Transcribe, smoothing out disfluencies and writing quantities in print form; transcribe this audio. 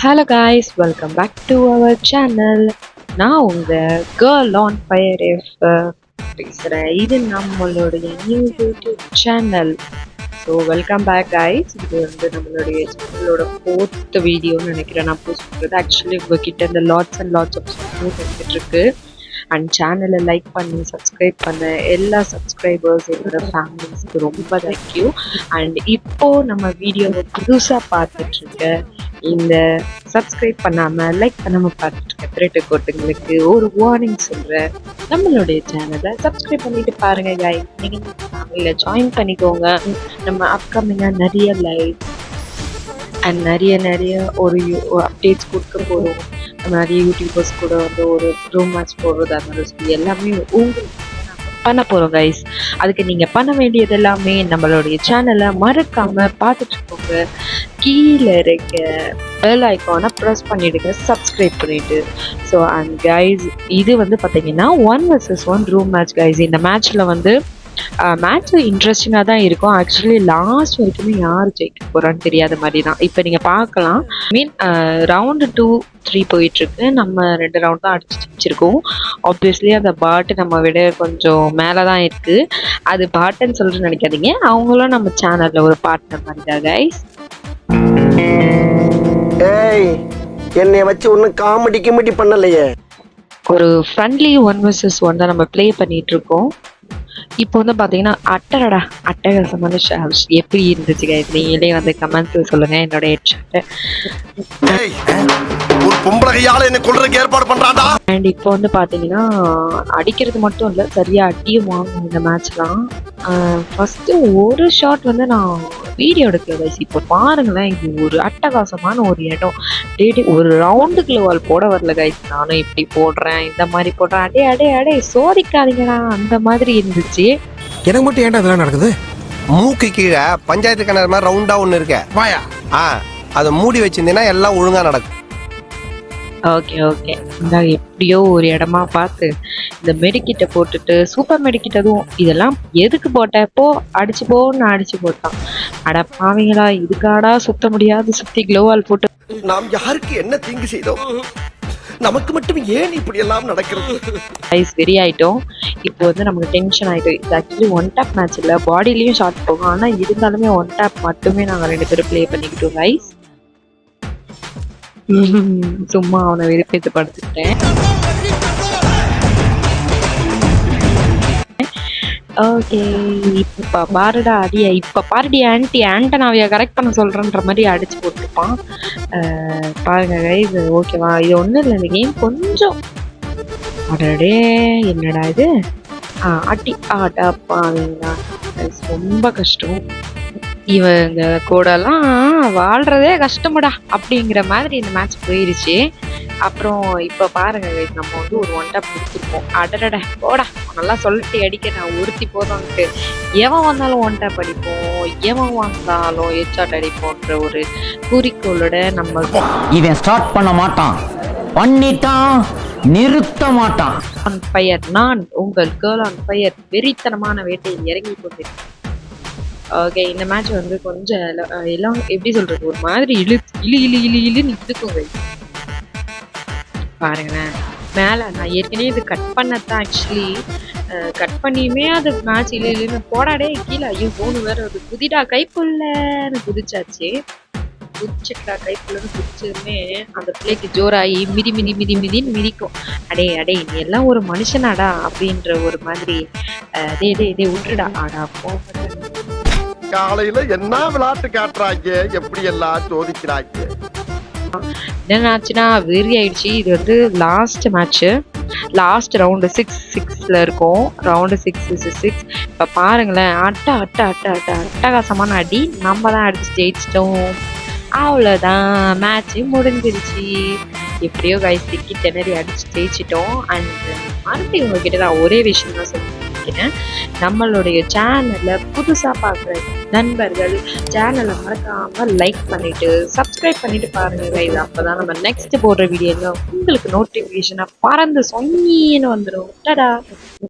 Hello guys, welcome back to our channel. நான் உங்க girl on fire பேசுகிறேன். இது நம்மளுடைய new YouTube channel. So welcome back guys. இது வந்து நம்மளுடைய சேனலோட 4th வீடியோன்னு நினைக்கிறேன் நான் போஸ்ட் பண்ணுறது. ஆக்சுவலி உங்ககிட்ட இந்த lots and lots of support வந்துட்டு இருக்கு. அண்ட் சேனலை லைக் பண்ணி சப்ஸ்கிரைப் பண்ண எல்லா சப்ஸ்கிரைபர்ஸ் என்னோட ஃபேமிலிஸ்க்கு ரொம்ப தேங்க்யூ. அண்ட் இப்போது நம்ம வீடியோவை புதுசாக பார்த்துட்ருக்க இந்த சப்ஸ்கிரைப் பண்ணாமல் லைக் பண்ணாமல் பார்த்துட்ருக்க திருட்டு கோட்டுங்களுக்கு ஒரு வார்னிங் சொல்கிறேன். நம்மளுடைய சேனலை சப்ஸ்கிரைப் பண்ணிட்டு பாருங்கள் guys. நீங்கள் ஃபேமிலியில் ஜாயின் பண்ணிக்கோங்க. நம்ம அப்கமிங்காக நிறைய லைவ் அண்ட் நிறைய ஒரு அப்டேட்ஸ் கொடுக்க போகிறோம். நிறைய யூடியூபர்ஸ் கூட வந்து ஒரு ரூம் மேட்ச் போடுறதா இருந்தாலும் சரி எல்லாமே உங்களுக்கு பண்ண போகிறோம் கைஸ். அதுக்கு நீங்கள் பண்ண வேண்டியது எல்லாமே நம்மளுடைய சேனலை மறக்காமல் பார்த்துட்டு இருக்கோங்க. கீழே இருக்க பெல் ஐக்கானை ப்ரெஸ் பண்ணிவிடுங்க, சப்ஸ்கிரைப் பண்ணிவிட்டு. ஸோ அண்ட் கைஸ், இது வந்து பார்த்தீங்கன்னா 1 vs 1 ரூம் மேட்ச் கைஸ். இந்த மேட்ச்சில் வந்து மேட்ச் இன்ட்ரெஸ்டிங்காக தான் இருக்கும். ஆக்சுவலி லாஸ்ட் வரைக்குமே யார் ஜெயிக்க போகிறான்னு தெரியாத மாதிரி தான். இப்போ நீங்கள் பார்க்கலாம், ரவுண்டு 2, 3 போயிட்டுருக்கு. நம்ம 2 ரவுண்ட் தான் அடிச்சு ஜெயிச்சிருக்கோம். ஆப்வியஸ்லி அந்த பாட்டு நம்ம விட கொஞ்சம் மேலே தான் இருக்குது. அது பாட்டுன்னு சொல்லிட்டு நினைக்காதீங்க, அவங்களும் நம்ம சேனலில் ஒரு பார்ட்னர் மாதிரி தான் கைஸ். ஏய், என்னை வச்சு ஒன்றும் காமெடி பண்ணலையே. ஒரு ஃப்ரெண்ட்லி 1 vs 1 தான் நம்ம ப்ளே பண்ணிட்டு இருக்கோம். இப்போ வந்து பார்த்தீங்கன்னா அட்டகாசமான ஷார்ட்ஸ் எப்படி இருந்துச்சு கைஸ்? நீங்களே வந்து கமெண்ட்ஸில் சொல்லுங்கள். என்னோட ஹெட்ஷாட்டை அண்ட் இப்போ வந்து பார்த்தீங்கன்னா அடிக்கிறது மட்டும் இல்லை, சரியாக அடியும் வாங்கும் இந்த மேட்ச்லாம். ஃபஸ்ட்டு ஒரு ஷாட் வந்து நான் வீடியோ எடுக்கல கைஸ். இப்போ பாருங்களேன், இது ஒரு அட்டகாசமான ஒரு இடம். டே ஒரு ரவுண்டுக்குள்ள வால் போட வரல கைஸ். நானும் இப்படி போடுறேன், இந்த மாதிரி போடுறேன், அடே சோதிக்காதீங்கடா அந்த மாதிரி இருந்துச்சு. எனக்கு மட்டும் ஏன்டா இதெல்லாம் நடக்குது? மூக்கு கீழே பஞ்சாயத்து கிணறு மாதிரி ரவுண்டா ஒன்று இருக்கு வாயா. அதை மூடி வச்சிருந்தீங்கன்னா எல்லாம் ஒழுங்கா நடக்கும். ஓகே இந்த எப்படியோ ஒரு இடமா பார்த்து இந்த மெடிக்கிட்ட போட்டுட்டு, சூப்பர் மெடிக்கிட் அதுவும், இதெல்லாம் எதுக்கு போட்டப்போ நான் அடிச்சு போட்டான். அட பாவீங்களா, இதுக்காடா சுத்த முடியாது சுத்தி க்ளோவால் போட்டு. நாம் யாருக்கு என்ன தீங்கு செய்தோம்? நமக்கு மட்டும் ஏன் இப்படி எல்லாம் நடக்கிறது? ஐஸ் வெரி ஆயிட்டோம். இப்போ வந்து நமக்கு டென்ஷன் ஆயிட்டோம். இது ஆக்சுவலி 1 tap மேட்ச் இல்லை, பாடியிலையும் ஷார்ட் போகும். ஆனால் இருந்தாலுமே 1 tap மட்டுமே நாங்கள் 2 பேரும் ப்ளே பண்ணிக்கிட்டோம் கைஸ். சும்மா அவனை வெறுப்பேற்று படுத்துக்கிட்டேன். ஓகே, இப்போ பாருடா அடியா, இப்போ பாருடி ஆண்டனாவையா கரெக்ட் பண்ண சொல்கிறேன்ற மாதிரி அடிச்சு போட்டுருப்பான். பாருங்க கைஸ், ஓகேவா? இது ஒன்றும் இல்லை, இந்த கேம் கொஞ்சம் அடடே என்னடா இது ஆட்டாப்பாங்களா, ரொம்ப கஷ்டம். இவங்க கூடலாம் வாழ்றதே கஷ்டமுடா அப்படிங்கிற மாதிரி இந்த மேட்ச் போயிடுச்சு. அப்புறம் இப்போ பாருங்க கைஸ், நம்ம வந்து ஒரு 1 tap கொடுத்துருப்போம். அடடட போடா, நல்லா சொல்லிட்டு அடிக்க நான் ஒருத்தி போதான்ட்டு எவன் வந்தாலும் 1 tap அடிப்போம், எவன் வந்தாலும் ஹெட்ஷாட் அடிப்போன்ற ஒரு குறிக்கோளோட நம்ம இவன் ஸ்டார்ட் பண்ண மாட்டான், பண்ணிட்டான் நிறுத்த மாட்டான். ஆன் ஃபயர், நான் உங்கள் கேர்ள் ஆன் ஃபயர் வெறித்தனமான வேட்டையில் இறங்கி கொண்டிருக்கேன். ஓகே, இந்த மேட்ச் வந்து கொஞ்சம் எல்லாம் எப்படி சொல்றது, ஒரு மாதிரி இழுன்னு இருக்குங்க. பாருங்களேன் மேலே, நான் ஏற்கனவே இது கட் பண்ணத்தான். ஆக்சுவலி கட் பண்ணியுமே அது மேட்ச் இல்லைன்னு போடாடே கீழே. ஐயோ போனு வேற ஒரு குதிடா கைப்புள்ளன்னு குதிச்சாச்சு. குதிச்சுட்டா கைப்புள்ளன்னு குதிச்சதுமே அந்த பிள்ளைக்கு ஜோராகி மிதின்னு மிதிக்கும். அடே நீ எல்லாம் ஒரு மனுஷனாடா அப்படின்ற ஒரு மாதிரி. டே விட்டுடா ஆடா போ. காலையில என்ன விளையாட்டு காட்டுறாங்க, எப்படி எல்லாம் சோதிக்கிறாங்க. என்னாச்சுன்னா வெறி ஆயிடுச்சு. இது வந்து லாஸ்ட் மேட்ச்சு, லாஸ்ட் ரவுண்டு 6-6 இருக்கும். ரவுண்டு 6 இப்போ பாருங்களேன், அட்டகாசமான அடி. நம்ம தான் அடிச்சு ஜெயிச்சிட்டோம். அவ்வளோதான், மேட்ச்சு முடிஞ்சிருச்சு. எப்படியோ கைஸ் திக்கி திணறி அடிச்சு ஜெயிச்சிட்டோம். அண்ட் மறுபடியும் உங்ககிட்ட நான் ஒரே விஷயம் தான் சொல்லியிருக்கேன், நம்மளுடைய சேனலை புதுசாக பார்க்குற நண்பர்கள் சேனலை மறக்காமல் லைக் பண்ணிவிட்டு சப்ஸ்கிரைப் பண்ணிட்டு பாருங்கள் கைஸ். அப்போ தான் நம்ம நெக்ஸ்ட் போடுற வீடியோவில் உங்களுக்கு நோட்டிஃபிகேஷனாக பறந்து சொன்னின்னு வந்துடும். டடா.